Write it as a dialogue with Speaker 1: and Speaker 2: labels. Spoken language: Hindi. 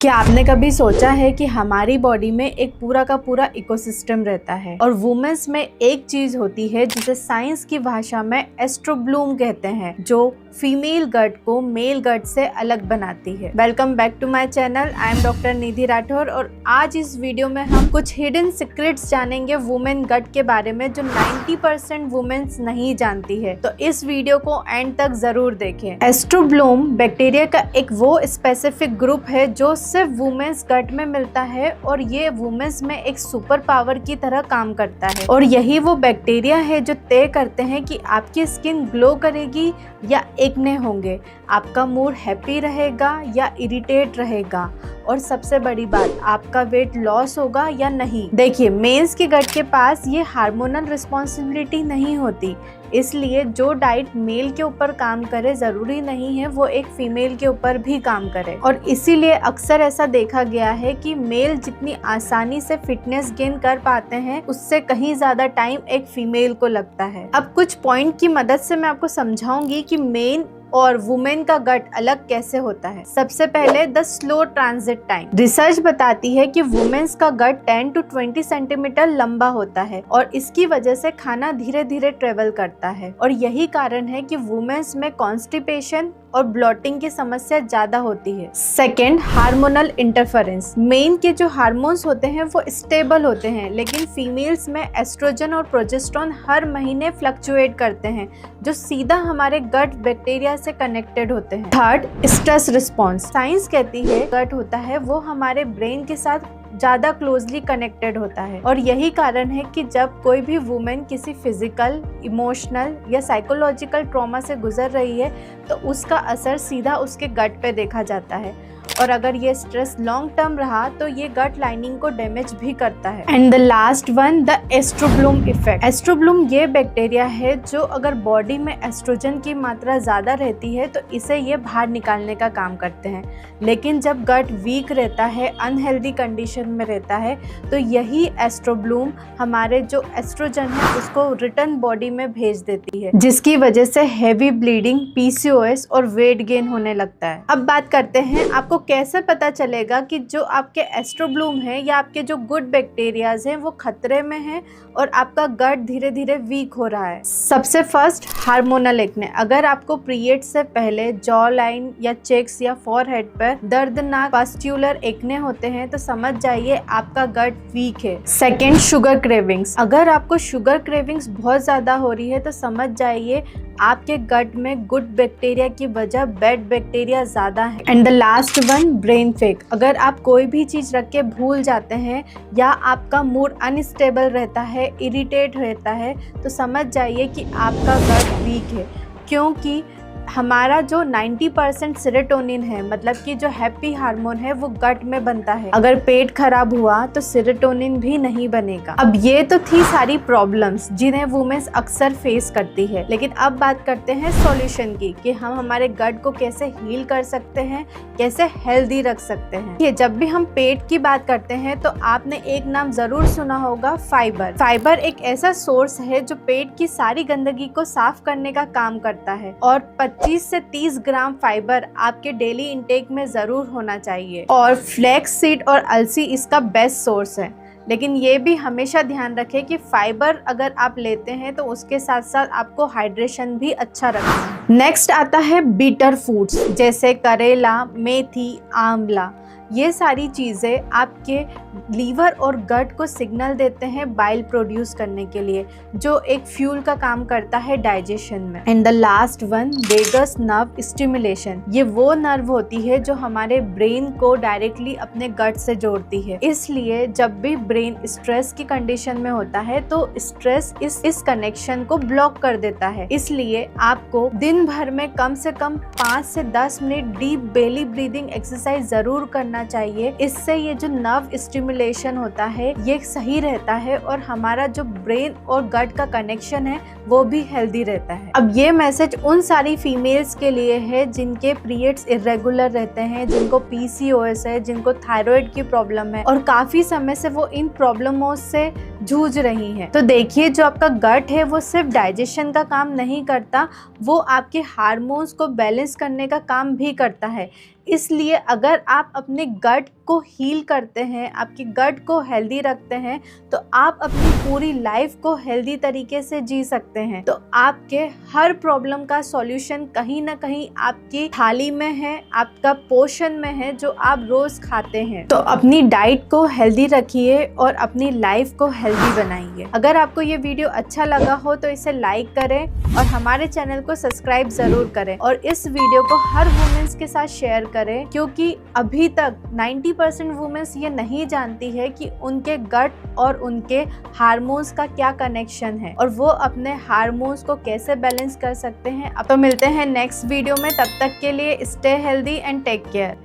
Speaker 1: क्या आपने कभी सोचा है कि हमारी बॉडी में एक पूरा का पूरा इकोसिस्टम रहता है और वुमेन्स में एक चीज होती है जिसे साइंस की भाषा में एस्ट्रोब्लूम कहते हैं, जो फीमेल गट को मेल गट से अलग बनाती है। Welcome back to my channel. I am doctor Nidhi Rathore और आज इस वीडियो में हम कुछ हिडन सीक्रेट्स जानेंगे वुमेन गट के बारे में जो 90% वुमेन्स नहीं जानती है। तो इस वीडियो को एंड तक जरूर देखें। एस्ट्रोब्लूम बैक्टीरिया का एक वो स्पेसिफिक ग्रुप है जो सिर्फ वुमेन्स गट में मिलता है और ये वुमेन्स में एक सुपर पावर की तरह काम करता है। और यही वो बैक्टीरिया है जो तय करते हैं कि आपकी स्किन ग्लो करेगी या एक्ने होंगे, आपका मूड हैप्पी रहेगा या इरिटेट रहेगा, और सबसे बड़ी बात, आपका वेट लॉस होगा या नहीं। देखिए, मेंस के गट के पास ये हार्मोनल रिस्पॉन्सिबिलिटी नहीं होती, इसलिए जो डाइट मेल के ऊपर काम करे जरूरी नहीं है वो एक फीमेल के ऊपर भी काम करे। और इसीलिए अक्सर ऐसा देखा गया है कि मेल जितनी आसानी से फिटनेस गेन कर पाते हैं उससे कहीं ज्यादा टाइम एक फीमेल को लगता है। अब कुछ पॉइंट की मदद से मैं आपको समझाऊंगी कि मेन और वुमेन का गट अलग कैसे होता है। सबसे पहले the slow transit time. Research बताती है कि वुमेन्स का गट 10 to 20 सेंटीमीटर लंबा होता है और इसकी वजह से खाना धीरे धीरे ट्रेवल करता है और यही कारण है कि वुमेन्स में कॉन्स्टिपेशन और ब्लॉटिंग की समस्या ज्यादा होती है। Second, hormonal interference. मेन के जो हार्मोन्स होते हैं वो स्टेबल होते हैं, लेकिन फीमेल्स में एस्ट्रोजन और प्रोजेस्टेरोन हर महीने फ्लक्चुएट करते हैं जो सीधा हमारे गट बैक्टीरिया से कनेक्टेड होते हैं। Third, stress response. साइंस कहती है गट होता है वो हमारे ब्रेन के साथ ज्यादा क्लोजली कनेक्टेड होता है और यही कारण है कि जब कोई भी वुमेन किसी फिजिकल, इमोशनल या साइकोलॉजिकल ट्रॉमा से गुजर रही है तो उसका असर सीधा उसके गट पे देखा जाता है और अगर ये स्ट्रेस लॉन्ग टर्म रहा तो ये गट लाइनिंग को डैमेज भी करता है। And the last one, the estrobolome effect. Estrobolome ये बैक्टीरिया है जो अगर बॉडी में एस्ट्रोजन की मात्रा ज्यादा रहती है तो इसे ये बाहर निकालने का काम करते हैं, लेकिन जब गट वीक रहता है, अनहेल्दी कंडीशन में रहता है, तो यही एस्ट्रोब्लूम हमारे जो एस्ट्रोजन है उसको रिटर्न बॉडी में भेज देती है, जिसकी वजह से हेवी ब्लीडिंग, पीसीओएस और वेट गेन होने लगता है। अब बात करते हैं आपको कैसे पता चलेगा कि जो आपके एस्ट्रोब्लूम है या आपके जो गुड बैक्टीरियाज हैं वो खतरे में हैं और आपका गट धीरे धीरे वीक हो रहा है। सबसे फर्स्ट, हार्मोनल एक्ने। अगर आपको पीरियड से पहले जॉ लाइन या चेक्स या फॉरहेड पर दर्दनाक पस्ट्यूलर एक्ने होते हैं तो समझ जाइए आपका गट वीक है। Second, sugar cravings. अगर आपको शुगर क्रेविंग्स बहुत ज्यादा हो रही है तो समझ जाइए आपके गट में गुड बैक्टीरिया की वजह बैड बैक्टीरिया ज्यादा है। And the last one, brain fake. अगर आप कोई भी चीज रख के भूल जाते हैं या आपका मूड अनस्टेबल रहता है, इरिटेट रहता है, तो समझ जाइए कि आपका गट वीक है, क्योंकि हमारा जो 90% सेरोटोनिन है, मतलब कि जो हैप्पी हार्मोन है, वो गट में बनता है। अगर पेट खराब हुआ तो सेरोटोनिन भी नहीं बनेगा। अब ये तो थी सारी प्रॉब्लम्स जिन्हें वुमेन्स अक्सर फेस करती है, लेकिन अब बात करते हैं सॉल्यूशन की कि हम हमारे गट को कैसे हील कर सकते हैं, कैसे हेल्दी रख सकते हैं। ये जब भी हम पेट की बात करते हैं तो आपने एक नाम जरूर सुना होगा, फाइबर। फाइबर एक ऐसा सोर्स है जो पेट की सारी गंदगी को साफ करने का काम करता है और 25 से 30 ग्राम फाइबर आपके डेली इंटेक में जरूर होना चाहिए। और फ्लैक्स सीड और अलसी इसका बेस्ट सोर्स है, लेकिन ये भी हमेशा ध्यान रखें कि फाइबर अगर आप लेते हैं तो उसके साथ साथ आपको हाइड्रेशन भी अच्छा रखना है। नेक्स्ट आता है बीटर फूड्स, जैसे करेला, मेथी, आंवला। ये सारी चीज़ें आपके लीवर और गट को सिग्नल देते हैं बाइल प्रोड्यूस करने के लिए, जो एक फ्यूल का काम करता है डाइजेशन में। And the last one, vagus nerve stimulation. ये वो नर्व होती है जो हमारे ब्रेन को डायरेक्टली अपने गट से जोड़ती है, इसलिए जब भी ब्रेन स्ट्रेस की कंडीशन में होता है तो स्ट्रेस इस कनेक्शन को ब्लॉक कर देता है। इसलिए आपको दिन भर में कम से कम 5 से 10 minute deep belly breathing exercise जरूर करना चाहिए। इससे ये जो नर्व स्टिमुलेशन होता है ये सही रहता है और हमारा जो ब्रेन और गट का कनेक्शन है वो भी हेल्दी रहता है। अब ये मैसेज उन सारी फीमेल्स के लिए है जिनके पीरियड्स इरेगुलर रहते हैं, जिनको पीसीओएस है, जिनको थायराइड की प्रॉब्लम है और काफी समय से वो इन प्रॉब्लमों से जूझ रही हैं। तो देखिए, जो आपका गट है वो सिर्फ डाइजेशन का काम नहीं करता, वो आपके हार्मोन्स को बैलेंस करने का काम भी करता है। इसलिए अगर आप अपने गट को हील करते हैं, आपकी गट को हेल्दी रखते हैं, तो आप अपनी पूरी लाइफ को हेल्दी तरीके से जी सकते हैं। तो आपके हर प्रॉब्लम का सॉल्यूशन कहीं ना कहीं आपकी थाली में है, आपका पोर्शन में है जो आप रोज खाते हैं। तो अपनी डाइट को हेल्दी रखिए और अपनी लाइफ को हेल्दी बनाइए। अगर आपको ये वीडियो अच्छा लगा हो तो इसे लाइक करें और हमारे चैनल को सब्सक्राइब जरूर करें और इस वीडियो को हर वुमेन्स के साथ शेयर करें, क्योंकि अभी तक 90% वुमेन्स ये नहीं जानती है कि उनके गट और उनके हार्मोन्स का क्या कनेक्शन है और वो अपने हार्मोन्स को कैसे बैलेंस कर सकते हैं। अब तो मिलते हैं नेक्स्ट वीडियो में, तब तक के लिए stay healthy and take care.